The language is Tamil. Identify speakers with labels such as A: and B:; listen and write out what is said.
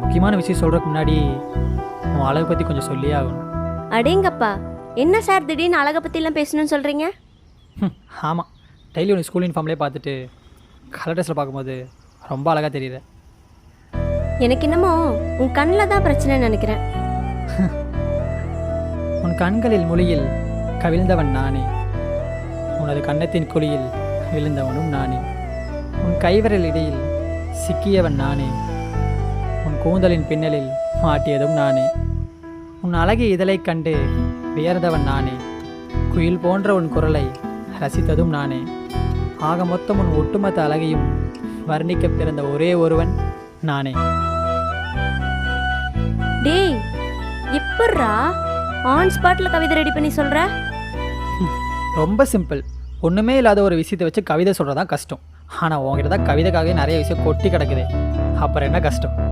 A: முக்கியமான விஷயம் சொல்கிறதுக்கு முன்னாடி உன் அழகை பற்றி கொஞ்சம் சொல்லியே ஆகணும்.
B: அடேங்கப்பா, என்ன சார் திடீர்னு அழகை பற்றிலாம் பேசணும்னு சொல்கிறீங்க?
A: ஆமாம், டெய்லி உனக்கு ஸ்கூல் யூனிஃபார்ம்லேயே பார்த்துட்டு கலர் ட்ரெஸ்ஸில் பார்க்கும்போது ரொம்ப அழகாக தெரியுது.
B: எனக்கு என்னமோ உன் கண்ணில் தான் பிரச்சனைன்னு நினைக்கிறேன்.
A: உன் கண்களில் மொழியில் கவிழ்ந்தவன் நானே, உனது கன்னத்தின் குழியில் விழுந்தவனும் நானே, உன் கைவிரல் இடையில் சிக்கியவன் நானே, உன் கூந்தலின் பின்னலில் மாட்டியதும் நானே, உன் அழகிய இதழைக் கண்டு வியர்ந்தவன் நானே, குயில் போன்ற உன் குரலை ரசித்ததும் நானே, ஆக மொத்தம் உன் ஒட்டுமொத்த அழகையும் வர்ணிக்க பிறந்த ஒரே ஒருவன் நானே.
B: டேய், எப்பட்றா ஆன் ஸ்பாட்டில் கவிதை ரெடி பண்ணி சொல்கிற?
A: ரொம்ப சிம்பிள். ஒன்றுமே இல்லாத ஒரு விஷயத்தை வச்சு கவிதை சொல்கிறது தான் கஷ்டம். ஆனால் உங்ககிட்ட தான் கவிதைக்காகவே நிறைய விஷயம் கொட்டி கிடக்குது. அப்புறம் என்ன கஷ்டம்?